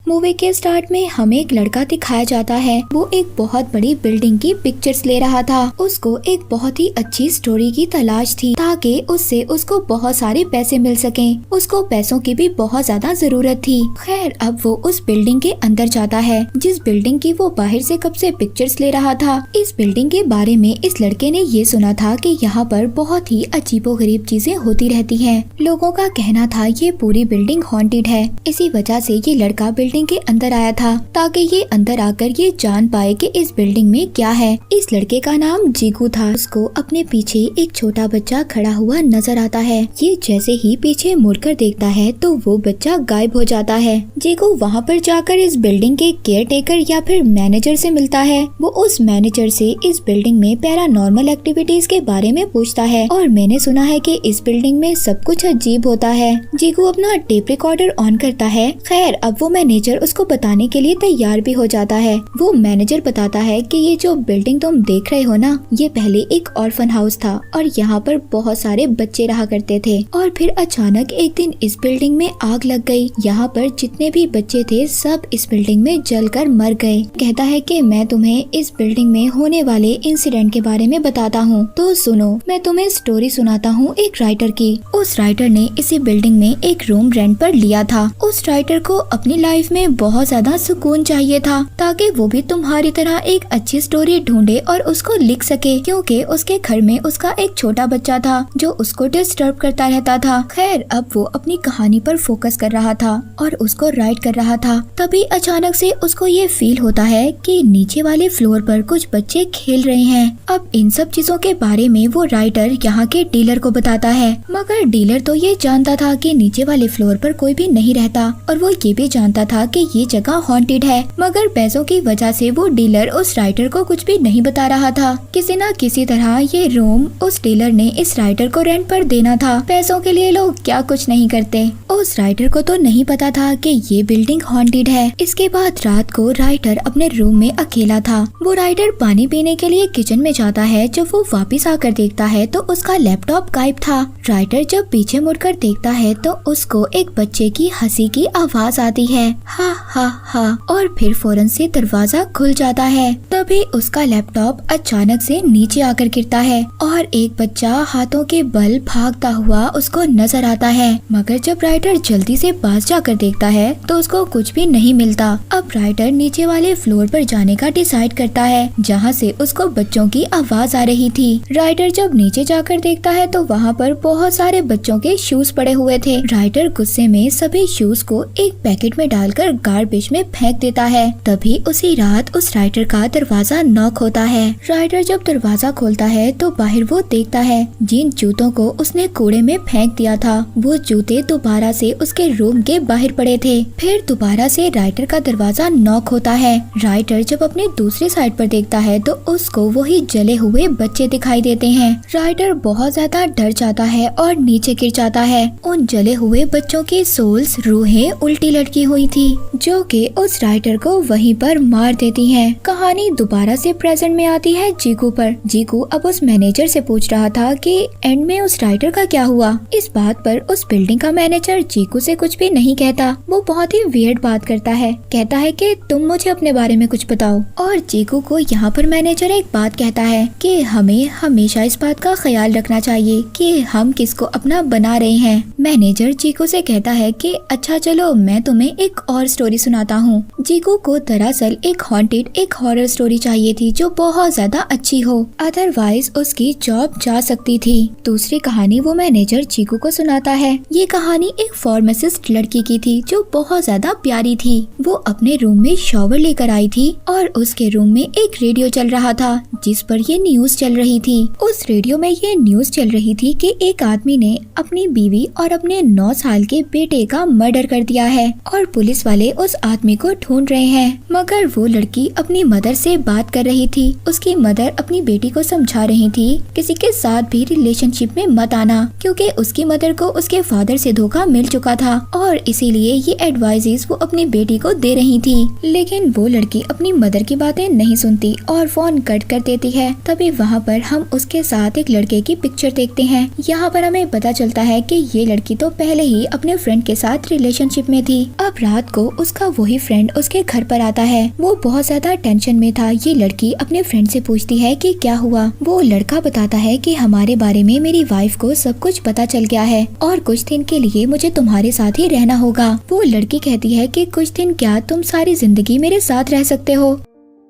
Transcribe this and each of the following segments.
Movie के start में हमें एक लड़का दिखाया जाता है। वो एक बहुत बड़ी बिल्डिंग की पिक्चर्स ले रहा था। उसको एक बहुत ही अच्छी स्टोरी की तलाश थी ताकि उससे उसको बहुत सारे पैसे मिल सकें। उसको पैसों की भी बहुत ज्यादा जरूरत थी। खैर अब वो उस बिल्डिंग के अंदर जाता है जिस बिल्डिंग की वो बाहर से कब से पिक्चर्स ले रहा था। इस बिल्डिंग के बारे में इस लड़के ने ये सुना था कि यहाँ पर बहुत ही अजीबोगरीब चीजें होती रहती हैं। लोगों का कहना था ये पूरी बिल्डिंग हॉन्टेड है। इसी वजह से ये लड़का बिल्डिंग के अंदर आया था ताकि ये अंदर आकर ये जान पाए कि इस बिल्डिंग में क्या है। इस लड़के का नाम जीकू था। उसको अपने पीछे एक छोटा बच्चा खड़ा हुआ नजर आता है। ये जैसे ही पीछे मुड़कर देखता है तो वो बच्चा गायब हो जाता है। जीकू वहाँ पर जाकर इस बिल्डिंग के केयर टेकर या फिर मैनेजर से मिलता है। वो उस मैनेजर से इस बिल्डिंग में पैरानॉर्मल एक्टिविटीज के बारे में पूछता है और मैंने सुना है कि इस बिल्डिंग में सब कुछ अजीब होता है। जीकू अपना टेप रिकॉर्डर ऑन करता है। खैर अब वो मैनेजर उसको बताने के लिए तैयार भी हो जाता है। वो मैनेजर बताता है कि ये जो बिल्डिंग तुम देख रहे हो ना, ये पहले एक ऑर्फन हाउस था और यहाँ पर बहुत सारे बच्चे रहा करते थे। और फिर अचानक एक दिन इस बिल्डिंग में आग लग गई। यहाँ पर जितने भी बच्चे थे सब इस बिल्डिंग में जलकर मर गए। कहता है कि मैं तुम्हें इस बिल्डिंग में होने वाले इंसिडेंट के बारे में बताता हूँ, तो सुनो। मैं तुम्हें स्टोरी सुनाता हूँ एक राइटर की। उस राइटर ने इसी बिल्डिंग में एक रूम रेंट पर लिया था। उस राइटर को अपनी लाइफ में बहुत ज्यादा सुकून चाहिए था ताकि वो भी तुम्हारी तरह एक अच्छी स्टोरी ढूंढे और उसको लिख सके, क्योंकि उसके घर में उसका एक छोटा बच्चा था जो उसको डिस्टर्ब करता रहता था। खैर अब वो अपनी कहानी पर फोकस कर रहा था और उसको राइट कर रहा था। तभी अचानक से उसको ये फील होता है कि नीचे वाले फ्लोर पर कुछ बच्चे खेल रहे हैं। अब इन सब चीजों के बारे में वो राइटर यहाँ के डीलर को बताता है, मगर डीलर तो ये जानता था कि नीचे वाले फ्लोर पर कोई भी नहीं रहता और वो ये भी जानता था कि ये जगह हॉन्टेड है। मगर पैसों की वजह से वो डीलर उस राइटर को कुछ भी नहीं बता रहा था। किसी न किसी तरह ये रूम उस डीलर ने इस राइटर को रेंट पर देना था। पैसों के लिए लोग क्या कुछ नहीं करते। उस राइटर को तो नहीं पता था कि ये बिल्डिंग हॉन्टेड है। इसके बाद रात को राइटर अपने रूम में अकेला था। वो राइटर पानी पीने के लिए किचन में जाता है। जब वो वापस आकर देखता है तो उसका लैपटॉप गायब था। राइटर जब पीछे मुड़कर देखता है तो उसको एक बच्चे की हंसी की आवाज आती है, हा हा हा, और फिर फौरन से दरवाजा खुल जाता है। तभी उसका लैपटॉप अचानक से नीचे आकर गिरता है और एक बच्चा हाथों के बल भागता हुआ उसको नजर आता है। मगर जब राइटर जल्दी से पास जाकर देखता है तो उसको कुछ भी नहीं मिलता। अब राइटर नीचे वाले फ्लोर पर जाने का डिसाइड करता है जहाँ से उसको बच्चों की आवाज आ रही थी। राइटर जब नीचे जाकर देखता है तो वहाँ पर बहुत सारे बच्चों के शूज पड़े हुए थे। राइटर गुस्से में सभी शूज को एक पैकेट में डालकर गार्बेज में फेंक देता है। तभी उसी रात उस राइटर का दरवाजा नॉक होता है। राइटर जब दरवाजा खोलता है तो बाहर वो देखता है जिन जूतों को उसने कूड़े में फेंक दिया था वो जूते दोबारा से उसके रूम के बाहर पड़े थे। फिर दोबारा से राइटर का दरवाजा नॉक होता है। राइटर जब अपने दूसरी साइड पर देखता है तो उसको वही जले हुए बच्चे दिखाई देते हैं। राइटर बहुत ज्यादा डर जाता है और नीचे गिर जाता है। उन जले हुए बच्चों की सोल्स रूहें उल्टी लटकी हुई थी जो कि उस राइटर को वहीं पर मार देती हैं। कहानी दोबारा से प्रेजेंट में आती है जीकू पर। जीकू अब उस मैनेजर से पूछ रहा था कि एंड में उस राइटर का क्या हुआ। इस बात पर उस बिल्डिंग का मैनेजर जीकू से कुछ भी नहीं कहता। वो बहुत ही वियर्ड बात करता है। कहता है कि तुम मुझे अपने बारे में कुछ बताओ। और जीकू को यहाँ पर मैनेजर एक बात कहता है कि हमें हमेशा इस बात का ख्याल रखना चाहिए कि हम किसको अपना बना रहे हैं। मैनेजर जीकू से कहता है कि अच्छा चलो मैं तुम्हें एक और स्टोरी सुनाता हूँ। जीकू को दरअसल एक हॉन्टेड एक हॉरर स्टोरी चाहिए थी जो बहुत ज्यादा अच्छी हो, अदरवाइज उसकी जॉब जा सकती थी। दूसरी कहानी वो मैनेजर जीकू को सुनाता है। ये कहानी एक फार्मासिस्ट लड़की की थी जो बहुत ज्यादा प्यारी थी। वो अपने रूम में शॉवर लेकर आई थी और उसके रूम में एक रेडियो चल रहा था जिस पर ये न्यूज चल रही थी। उस रेडियो में ये न्यूज चल रही थी कि एक आदमी ने अपनी बीवी और अपने 9 साल के बेटे का मर्डर कर दिया है और पुलिस वाले उस आदमी को ढूंढ रहे हैं। मगर वो लड़की अपनी मदर से बात कर रही थी। उसकी मदर अपनी बेटी को समझा रही थी किसी के साथ भी रिलेशनशिप में मत आना, क्योंकि उसकी मदर को उसके फादर से धोखा मिल चुका था और इसीलिए ये एडवाइजेस वो अपनी बेटी को दे रही थी। लेकिन वो लड़की अपनी मदर की बातें नहीं सुनती और फोन कट कर देती है। तभी वहाँ पर हम उसके साथ एक लड़के की पिक्चर देखते हैं। यहाँ पर हमें पता चलता है कि ये लड़की तो पहले ही अपने फ्रेंड के साथ रिलेशनशिप में थी। अब रात को उसका वही फ्रेंड उसके घर पर आता है। वो बहुत ज्यादा टेंशन में था। ये लड़की अपने फ्रेंड से पूछती है कि क्या हुआ। वो लड़का बताता है कि हमारे बारे में मेरी वाइफ को सब कुछ पता चल गया है और कुछ दिन के लिए मुझे तुम्हारे साथ ही रहना होगा। वो लड़की कहती है कि कुछ दिन क्या, तुम सारी जिंदगी मेरे साथ रह सकते हो।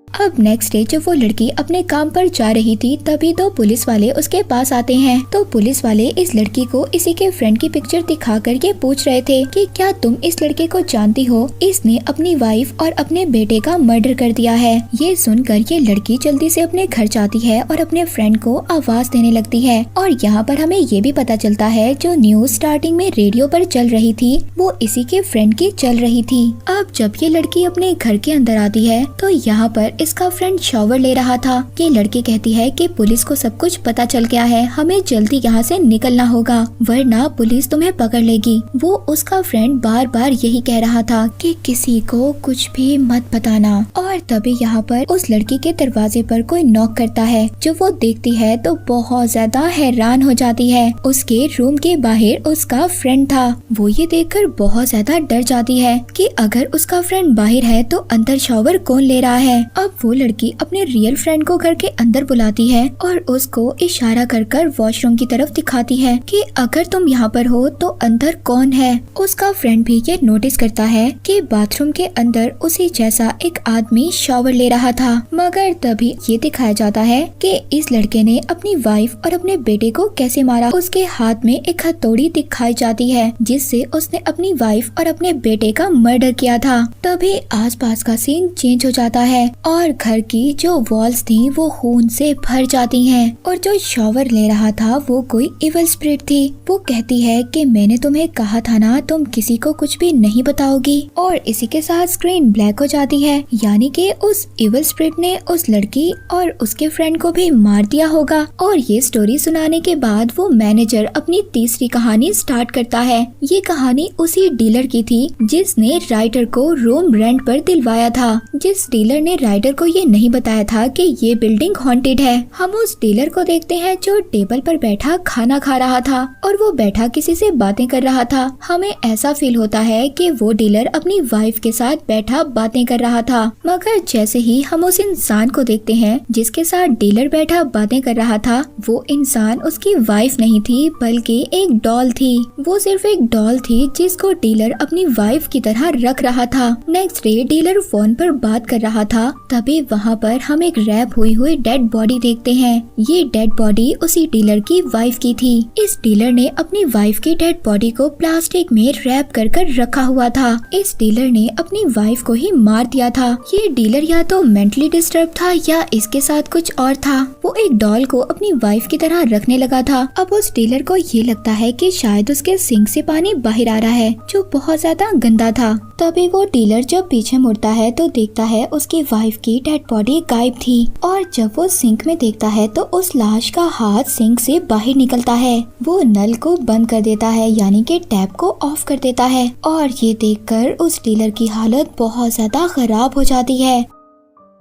अब नेक्स्ट डे जब वो लड़की अपने काम पर जा रही थी तभी तो पुलिस वाले उसके पास आते हैं। तो पुलिस वाले इस लड़की को इसी के फ्रेंड की पिक्चर दिखा कर ये पूछ रहे थे कि क्या तुम इस लड़के को जानती हो, इसने अपनी वाइफ और अपने बेटे का मर्डर कर दिया है। ये सुनकर ये लड़की जल्दी से अपने घर जाती है और अपने फ्रेंड को आवाज देने लगती है। और यहाँ पर हमें ये भी पता चलता है जो न्यूज स्टार्टिंग में रेडियो पर चल रही थी वो इसी के फ्रेंड की चल रही थी। अब जब ये लड़की अपने घर के अंदर आती है तो यहाँ पर इसका फ्रेंड शॉवर ले रहा था। ये लड़की कहती है कि पुलिस को सब कुछ पता चल गया है, हमें जल्दी यहाँ से निकलना होगा वरना पुलिस तुम्हें पकड़ लेगी। वो उसका फ्रेंड बार बार यही कह रहा था कि किसी को कुछ भी मत बताना। और तभी यहाँ पर उस लड़की के दरवाजे पर कोई नॉक करता है। जब वो देखती है तो बहुत ज्यादा हैरान हो जाती है। उसके रूम के बाहर उसका फ्रेंड था। वो ये देखकर बहुत ज्यादा डर जाती है कि अगर उसका फ्रेंड बाहर है तो अंदर शॉवर कौन ले रहा है। अब वो लड़की अपने रियल फ्रेंड को घर के अंदर बुलाती है और उसको इशारा कर कर वॉशरूम की तरफ दिखाती है कि अगर तुम यहाँ पर हो तो अंदर कौन है। उसका फ्रेंड भी ये नोटिस करता है कि बाथरूम के अंदर उसी जैसा एक आदमी शॉवर ले रहा था। मगर तभी ये दिखाया जाता है कि इस लड़के ने अपनी वाइफ और अपने बेटे को कैसे मारा। उसके हाथ में एक हथौड़ी दिखाई जाती है जिससे उसने अपनी वाइफ और अपने बेटे का मर्डर किया था। तभी आसपास का सीन चेंज हो जाता है और घर की जो वॉल्स थी वो खून से भर जाती हैं और जो शॉवर ले रहा था वो कोई इविल स्पिरिट थी। वो कहती है कि मैंने तुम्हें कहा था ना तुम किसी को कुछ भी नहीं बताओगी। और इसी के साथ स्क्रीन ब्लैक हो जाती है, यानी कि उस इविल स्पिरिट ने उस लड़की और उसके फ्रेंड को भी मार दिया होगा। और ये स्टोरी सुनाने के बाद वो मैनेजर अपनी तीसरी कहानी स्टार्ट करता है। ये कहानी उसी डीलर की थी जिसने राइटर को रूम रेंट पर दिलवाया था। जिस डीलर ने राइटर को ये नहीं बताया था कि ये बिल्डिंग हॉन्टेड है। हम उस डीलर को देखते हैं जो टेबल पर बैठा खाना खा रहा था और वो बैठा किसी से बातें कर रहा था। हमें ऐसा फील होता है कि वो डीलर अपनी वाइफ के साथ बैठा बातें कर रहा था। मगर जैसे ही हम उस इंसान को देखते हैं जिसके साथ डीलर बैठा बातें कर रहा था, वो इंसान उसकी वाइफ नहीं थी बल्कि एक डॉल थी। वो सिर्फ एक डॉल थी जिसको डीलर अपनी वाइफ की तरह रख रहा था। नेक्स्ट डे डीलर फोन पर बात कर रहा था तभी वहाँ पर हम एक रैप हुई डेड बॉडी देखते हैं। ये डेड बॉडी उसी डीलर की वाइफ की थी। इस डीलर ने अपनी वाइफ की डेड बॉडी को प्लास्टिक में रैप कर कर रखा हुआ था। इस डीलर ने अपनी वाइफ को ही मार दिया था। ये डीलर या तो मेंटली डिस्टर्ब था या इसके साथ कुछ और था। वो एक डॉल को अपनी वाइफ की तरह रखने लगा था। अब उस डीलर को ये लगता है कि शायद उसके सिंक से पानी बाहर आ रहा है जो बहुत ज्यादा गंदा था। तभी वो डीलर जब पीछे मुड़ता है तो देखता है उसकी वाइफ की डेड बॉडी गायब थी। और जब वो सिंक में देखता है तो उस लाश का हाथ सिंक से बाहर निकलता है। वो नल को बंद कर देता है, यानी कि टैप को ऑफ कर देता है। और ये देखकर उस डीलर की हालत बहुत ज्यादा खराब हो जाती है।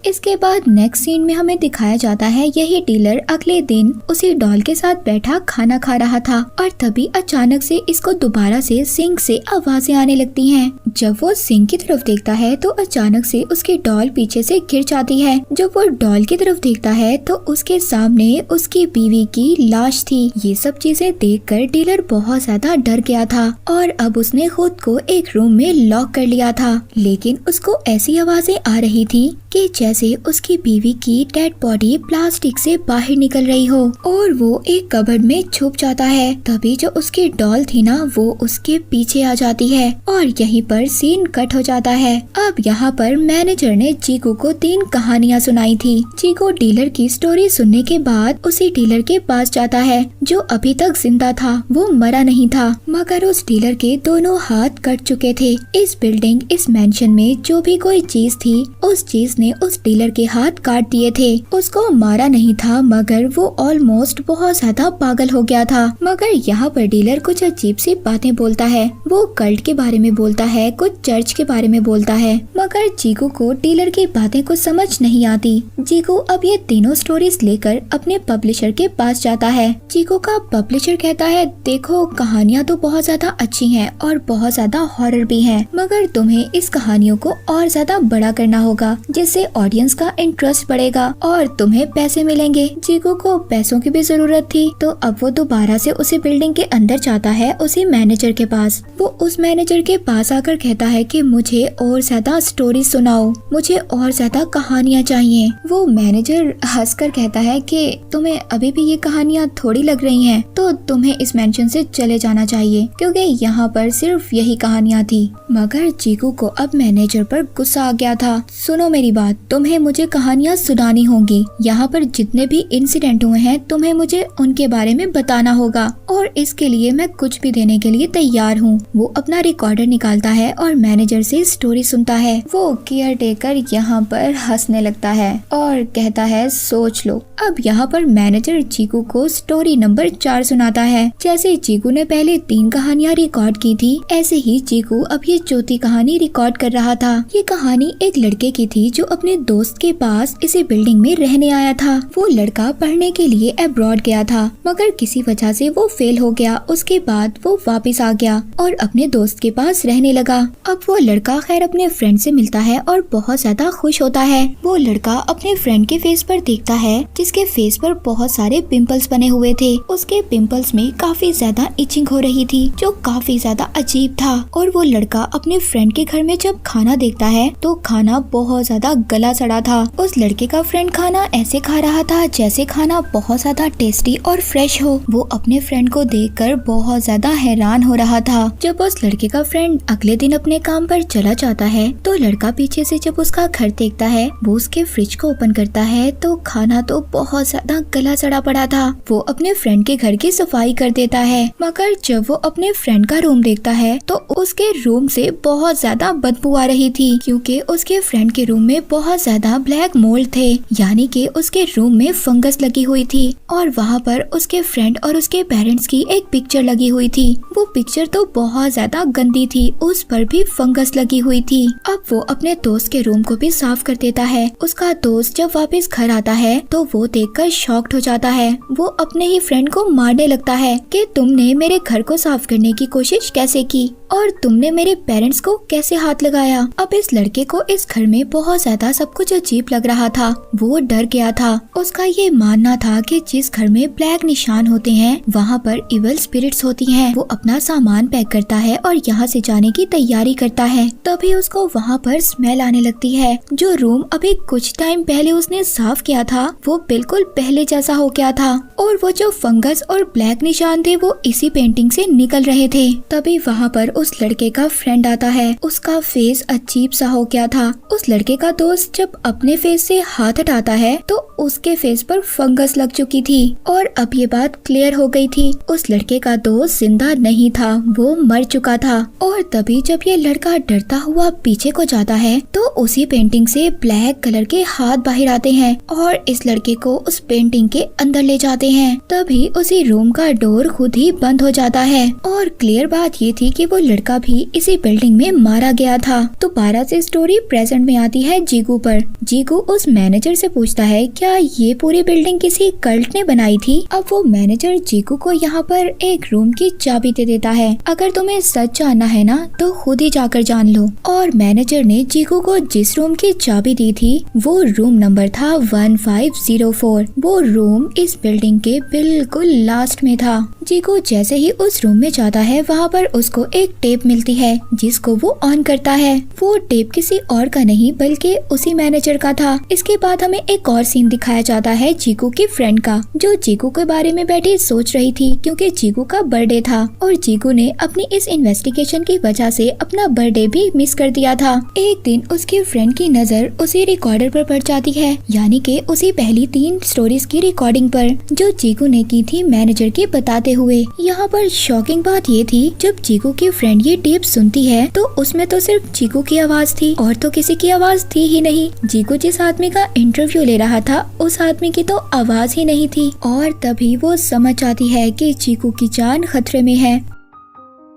इसके बाद नेक्स्ट सीन में हमें दिखाया जाता है यही डीलर अगले दिन उसी डॉल के साथ बैठा खाना खा रहा था और तभी अचानक से इसको दोबारा से सिंक से आवाजें आने लगती हैं। जब वो सिंक की तरफ देखता है तो अचानक से उसकी डॉल पीछे से गिर जाती है। जब वो डॉल की तरफ देखता है तो उसके सामने उसकी बीवी की लाश थी। ये सब चीजें देखकर डीलर बहुत ज्यादा डर गया था और अब उसने खुद को एक रूम में लॉक कर लिया था। लेकिन उसको ऐसी आवाजें आ रही थी कि जैसे उसकी बीवी की डेड बॉडी प्लास्टिक से बाहर निकल रही हो और वो एक कबर्ड में छुप जाता है। तभी जो उसकी डॉल थी ना वो उसके पीछे आ जाती है और यहीं पर सीन कट हो जाता है। अब यहाँ पर मैनेजर ने चीकू को 3 कहानियाँ सुनाई थी। चीकू डीलर की स्टोरी सुनने के बाद उसी डीलर के पास जाता है जो अभी तक जिंदा था। वो मरा नहीं था मगर उस डीलर के दोनों हाथ कट चुके थे। इस बिल्डिंग, इस मेंशन में जो भी कोई चीज थी उस चीज ने उस उस डीलर के हाथ काट दिए थे। उसको मारा नहीं था मगर वो ऑलमोस्ट बहुत ज्यादा पागल हो गया था। मगर यहाँ पर डीलर कुछ अजीब सी बातें बोलता है। वो कल्ट के बारे में बोलता है, कुछ चर्च के बारे में बोलता है, मगर जीगू को डीलर की बातें कुछ समझ नहीं आती। जीगू अब ये तीनों स्टोरीज लेकर अपने पब्लिशर के पास जाता है। जीगू का पब्लिशर कहता है, देखो कहानियाँ तो बहुत ज्यादा अच्छी हैं और बहुत ज्यादा हॉरर भी हैं, मगर तुम्हें इस कहानियों को और ज्यादा बड़ा करना होगा जिससे ऑडियंस का इंटरेस्ट बढ़ेगा और तुम्हें पैसे मिलेंगे। जीगू को पैसों की भी जरूरत थी, तो अब वो दोबारा से उसी बिल्डिंग के अंदर जाता है, उसी मैनेजर के पास। वो उस मैनेजर के पास आकर कहता है कि मुझे और ज्यादा स्टोरी सुनाओ, मुझे और ज्यादा कहानियाँ चाहिए। वो मैनेजर हंसकर कहता है कि तुम्हें अभी भी ये कहानियाँ थोड़ी लग रही हैं, तो तुम्हें इस मेंशन से चले जाना चाहिए क्योंकि यहाँ पर सिर्फ यही कहानियाँ थी। मगर जीगू को अब मैनेजर पर गुस्सा आ गया था। सुनो मेरी बात, तुम्हें मुझे कहानियाँ सुनानी होंगी। यहाँ पर जितने भी इंसिडेंट हुए हैं तुम्हें मुझे उनके बारे में बताना होगा और इसके लिए मैं कुछ भी देने के लिए तैयार हूँ। वो अपना रिकॉर्डर निकालता है और मैनेजर से स्टोरी सुनता है। वो केयर टेकर यहाँ पर हंसने लगता है और कहता है, सोच लो। अब यहाँ पर मैनेजर जीगू को स्टोरी नंबर 4 सुनाता है। जैसे जीगू ने पहले 3 कहानियाँ रिकॉर्ड की थी, ऐसे ही जीगू अब ये चौथी कहानी रिकॉर्ड कर रहा था। ये कहानी एक लड़के की थी जो अपने दोस्त के पास इसी बिल्डिंग में रहने आया था। वो लड़का पढ़ने के लिए अब्रॉड गया था, मगर किसी वजह से वो फेल हो गया। उसके बाद वो वापस आ गया और अपने दोस्त के पास रहने लगा। अब वो लड़का खैर अपने फ्रेंड से मिलता है और बहुत ज्यादा खुश होता है। वो लड़का अपने फ्रेंड के फेस पर देखता है जिसके फेस पर बहुत सारे पिंपल्स बने हुए थे। उसके पिंपल्स में काफी ज्यादा इचिंग हो रही थी जो काफी ज्यादा अजीब था। और वो लड़का अपने फ्रेंड के घर में जब खाना देखता है तो खाना बहुत ज्यादा गला सड़ा था। उस लड़के का फ्रेंड खाना ऐसे खा रहा था जैसे खाना बहुत ज्यादा टेस्टी और फ्रेश हो। वो अपने फ्रेंड को देखकर बहुत ज्यादा हैरान हो रहा था। जब उस लड़के का फ्रेंड अगले दिन अपने काम पर चला जाता है तो लड़का पीछे से जब उसका घर देखता है, वो उसके फ्रिज को ओपन करता है तो खाना तो बहुत ज्यादा गला सड़ा पड़ा था। वो अपने फ्रेंड के घर की सफाई कर देता है, मगर जब वो अपने फ्रेंड का रूम देखता है तो उसके रूम से बहुत ज्यादा बदबू आ रही थी क्योंकि उसके फ्रेंड के रूम में बहुत ज्यादा ब्लैक मोल्ड थे, यानी कि उसके रूम में फंगस लगी हुई थी और वहाँ पर उसके फ्रेंड और उसके पेरेंट्स की एक पिक्चर लगी हुई थी। वो पिक्चर तो बहुत ज्यादा गंदी थी, उस पर भी फंगस लगी हुई थी। अब वो अपने दोस्त के रूम को भी साफ कर देता है। उसका दोस्त जब वापस घर आता है तो वो देखकर शॉक्ड हो जाता है। वो अपने ही फ्रेंड को मारने लगता है कि तुमने मेरे घर को साफ करने की कोशिश कैसे की और तुमने मेरे पेरेंट्स को कैसे हाथ लगाया। अब इस लड़के को इस घर में बहुत ज्यादा सब कुछ अजीब लग रहा था। वो डर गया था। उसका ये मानना था कि जिस घर में ब्लैक निशान होते हैं वहाँ पर इविल स्पिरिट्स होती हैं। वो अपना सामान पैक करता है और यहाँ से जाने की तैयारी करता है। तभी उसको वहाँ पर स्मेल आने लगती है। जो रूम अभी कुछ टाइम पहले उसने साफ किया था वो बिल्कुल पहले जैसा हो गया था और वो जो फंगस और ब्लैक निशान थे वो इसी पेंटिंग से निकल रहे थे। तभी वहाँ पर उस लड़के का फ्रेंड आता है। उसका फेस अजीब सा हो गया था। उस लड़के का दोस्त जब अपने फेस से हाथ हटाता है तो उसके फेस पर फंगस लग चुकी थी और अब ये बात क्लियर हो गई थी। उस लड़के का दोस्त जिंदा नहीं था, वो मर चुका था। और तभी जब ये लड़का डरता हुआ पीछे को जाता है तो उसी पेंटिंग से ब्लैक कलर के हाथ बाहर आते हैं और इस लड़के को उस पेंटिंग के अंदर ले जाते हैं। तभी उसी रूम का डोर खुद ही बंद हो जाता है और क्लियर बात ये थी कि वो लड़का भी इसी बिल्डिंग में मारा गया था। दोबारा से स्टोरी प्रेजेंट में आती है जीगू पर। जीगू उस मैनेजर से पूछता है क्या ये पूरी बिल्डिंग किसी कल्ट ने बनाई थी। अब वो मैनेजर जीगू को यहाँ पर एक रूम की चाबी दे देता है। अगर तुम्हें सच जानना है ना तो खुद ही जाकर जान लो। और मैनेजर ने जीगू को जिस रूम की चाबी दी थी वो रूम नंबर था 1504। वो रूम इस बिल्डिंग के बिल्कुल लास्ट में था। जीगू जैसे ही उस रूम में जाता है वहाँ पर उसको एक टेप मिलती है जिसको वो ऑन करता है। वो टेप किसी और का नहीं बल्कि उसी मैनेजर का था। इसके बाद हमें एक और सीन दिखाया जाता है जीगू के फ्रेंड का, जो जीगू के बारे में बैठी सोच रही थी क्योंकि जीगू का बर्थडे था और जीगू ने अपनी इस इन्वेस्टिगेशन की वजह से अपना बर्थडे भी मिस कर दिया था। एक दिन उसके फ्रेंड की नजर उसी रिकॉर्डर पर पड़ जाती है, यानी कि उसी पहली 3 स्टोरीज की रिकॉर्डिंग पर जो जीगू ने की थी मैनेजर के बताते हुए। यहाँ पर शॉकिंग बात ये थी, जब जीगू की फ्रेंड ये टेप सुनती है तो उसमें तो सिर्फ जीगू की आवाज थी और तो किसी की आवाज थी ही नहीं। देखी, जीकू जिस आदमी का इंटरव्यू ले रहा था उस आदमी की तो आवाज ही नहीं थी और तभी वो समझ जाती है कि जीकू की जान खतरे में है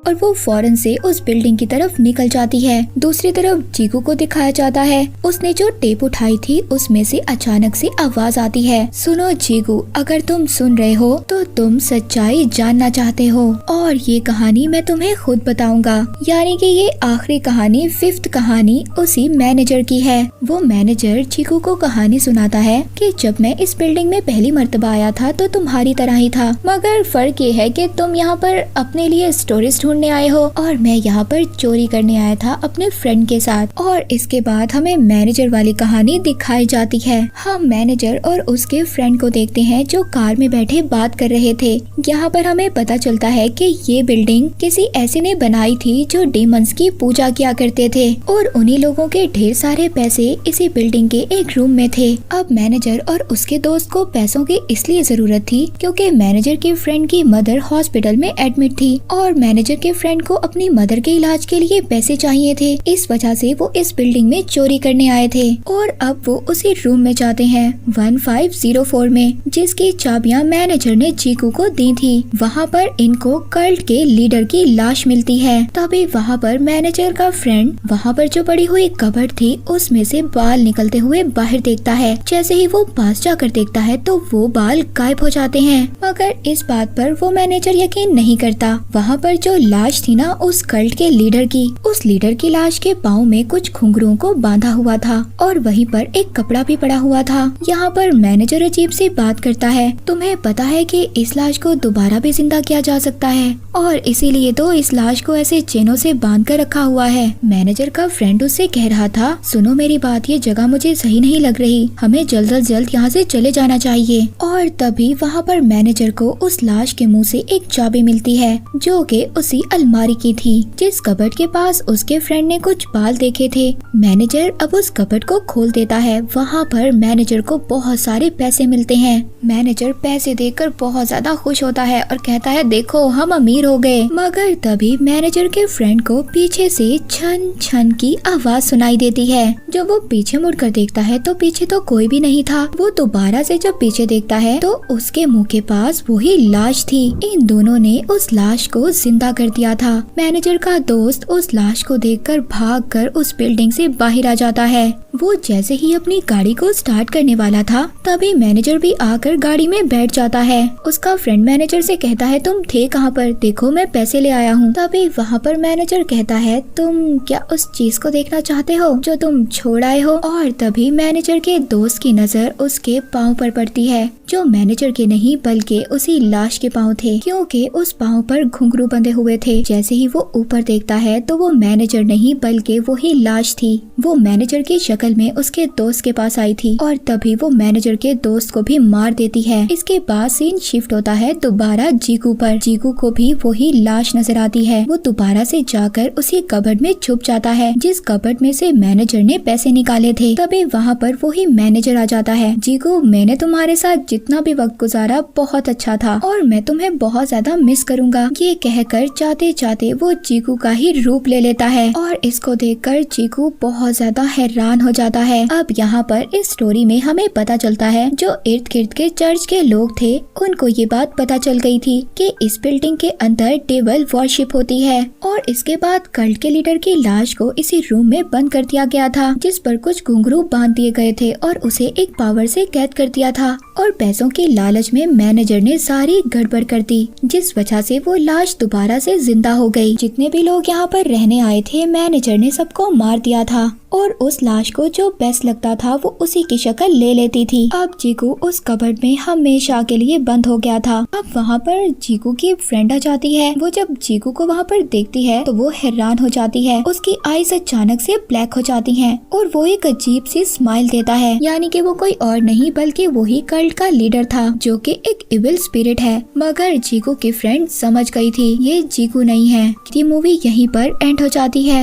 और वो फौरन से उस बिल्डिंग की तरफ निकल जाती है। दूसरी तरफ जीकू को दिखाया जाता है, उसने जो टेप उठाई थी उसमें से अचानक से आवाज आती है, सुनो जीकू, अगर तुम सुन रहे हो तो तुम सच्चाई जानना चाहते हो और ये कहानी मैं तुम्हें खुद बताऊंगा। यानी कि ये आखिरी कहानी, 5th कहानी उसी मैनेजर की है। वो मैनेजर जीकू को कहानी सुनाता है कि जब मैं इस बिल्डिंग में पहली मर्तबा आया था तो तुम्हारी तरह ही था, मगर फर्क ये है कि तुम यहाँ पर अपने लिए स्टोरीज ढूंढने आए हो और मैं यहाँ पर चोरी करने आया था अपने फ्रेंड के साथ। और इसके बाद हमें मैनेजर वाली कहानी दिखाई जाती है। हम मैनेजर और उसके फ्रेंड को देखते हैं जो कार में बैठे बात कर रहे थे। यहाँ पर हमें पता चलता है कि ये बिल्डिंग किसी ऐसे ने बनाई थी जो डेमंस की पूजा किया करते थे और उन्हीं लोगों के ढेर सारे पैसे इसी बिल्डिंग के एक रूम में थे। अब मैनेजर और उसके दोस्त को पैसों की इसलिए जरूरत थी क्योंकि मैनेजर के फ्रेंड की मदर हॉस्पिटल में एडमिट थी और मैनेजर के फ्रेंड को अपनी मदर के इलाज के लिए पैसे चाहिए थे। इस वजह से वो इस बिल्डिंग में चोरी करने आए थे और अब वो उसी रूम में जाते हैं 1504 में, जिसकी चाबियां मैनेजर ने जीकू को दी थी। वहाँ पर इनको कल्ट के लीडर की लाश मिलती है। तभी वहाँ पर मैनेजर का फ्रेंड वहाँ पर जो पड़ी हुई कबर्ड थी उसमें से बाल निकलते हुए बाहर देखता है। जैसे ही वो पास जाकर देखता है तो वो बाल गायब हो जाते हैं, मगर इस बात पर वो मैनेजर यकीन नहीं करता। वहाँ पर जो लाश थी ना उस कल्ट के लीडर की, उस लीडर की लाश के पाँव में कुछ घुंघरूओं को बांधा हुआ था और वहीं पर एक कपड़ा भी पड़ा हुआ था। यहाँ पर मैनेजर अजीब सी बात करता है, तुम्हें पता है कि इस लाश को दोबारा भी जिंदा किया जा सकता है और इसीलिए तो इस लाश को ऐसे चेनों से बांध कर रखा हुआ है। मैनेजर का फ्रेंड उससे कह रहा था, सुनो मेरी बात, ये जगह मुझे सही नहीं लग रही, हमें जल्द से जल्द यहाँ से चले जाना चाहिए। और तभी वहाँ पर मैनेजर को उस लाश के मुंह से एक चाबी मिलती है जो कि उसी अलमारी की थी जिस कबर्ड के पास उसके फ्रेंड ने कुछ बाल देखे थे। मैनेजर अब उस कबर्ड को खोल देता है। वहाँ पर मैनेजर को बहुत सारे पैसे मिलते हैं। मैनेजर पैसे देखकर बहुत ज्यादा खुश होता है और कहता है, देखो हम अमीर हो गए। मगर तभी मैनेजर के फ्रेंड को पीछे से छन छन की आवाज सुनाई देती है। जब वो पीछे मुड़कर देखता है तो पीछे तो कोई भी नहीं था। वो दोबारा से जब पीछे देखता है तो उसके मुंह के पास वही लाश थी। इन दोनों ने उस लाश को जिंदा कर दिया था। मैनेजर का दोस्त उस लाश को देखकर भागकर उस बिल्डिंग से बाहर आ जाता है। वो जैसे ही अपनी गाड़ी को स्टार्ट करने वाला था तभी मैनेजर भी आकर गाड़ी में बैठ जाता है। उसका फ्रेंड मैनेजर से कहता है, तुम थे कहाँ पर, देखो मैं पैसे ले आया हूँ। तभी वहाँ पर मैनेजर कहता है, तुम क्या उस चीज को देखना चाहते हो जो तुम छोड़ आए हो। और तभी मैनेजर के दोस्त की नजर उसके पाँव पर पड़ती है जो मैनेजर के नहीं बल्कि उसी लाश के पाँव थे, क्योंकि उस पाँव पर घुंघरू बंधे हुए थे। जैसे ही वो ऊपर देखता है तो वो मैनेजर नहीं बल्कि वही लाश थी। वो मैनेजर की शक्ल में उसके दोस्त के पास आई थी और तभी वो मैनेजर के दोस्त को भी मार देती है। इसके बाद सीन शिफ्ट होता है दोबारा जीकू पर। जीकू को भी वही लाश नजर आती है। वो दोबारा से जाकर उसी कबर्ड में छुप जाता है जिस कबर्ड में से मैनेजर ने पैसे निकाले थे। तभी वहाँ पर वही मैनेजर आ जाता है, जीकू मैंने तुम्हारे साथ जितना भी वक्त गुजारा बहुत अच्छा था और मैं तुम्हें बहुत ज्यादा मिस करूंगा। ये कहकर जाते जाते वो जीकू का ही रूप ले लेता है और इसको देखकर जीकू बहुत ज्यादा हैरान हो जाता है। अब यहाँ पर इस स्टोरी में हमें पता चलता है जो इर्द गिर्द के चर्च के लोग थे उनको ये बात पता चल गई थी कि इस बिल्डिंग के अंदर डेविल वर्शिप होती है और इसके बाद कल्ट के लीडर की लाश को इसी रूम में बंद कर दिया गया था जिस पर कुछ घुंघरू बांध दिए गए थे और उसे एक पावर से कैद कर दिया था और पैसों की लालच में मैनेजर ने सारी गड़बड़ कर दी जिस वजह से वो लाश दोबारा से जिंदा हो गई। जितने भी लोग यहाँ पर रहने आए थे मैनेजर ने सबको मार दिया था और उस लाश को जो बेस्ट लगता था वो उसी की शक्ल ले लेती थी। अब जीकू उस कबर्ड में हमेशा के लिए बंद हो गया था। अब वहाँ पर जीकू की फ्रेंड आ जाती है। वो जब जीकू को वहाँ पर देखती है तो वो हैरान हो जाती है। उसकी आईज अचानक से ब्लैक हो जाती हैं और वो एक अजीब सी स्माइल देता है, यानी कि वो कोई और नहीं बल्कि वही कल्ट का लीडर था जो कि एक इविल स्पिरिट है। मगर जीकू की फ्रेंड समझ गई थी ये जीकू नहीं है। ये मूवी यहीं पर एंड हो जाती है।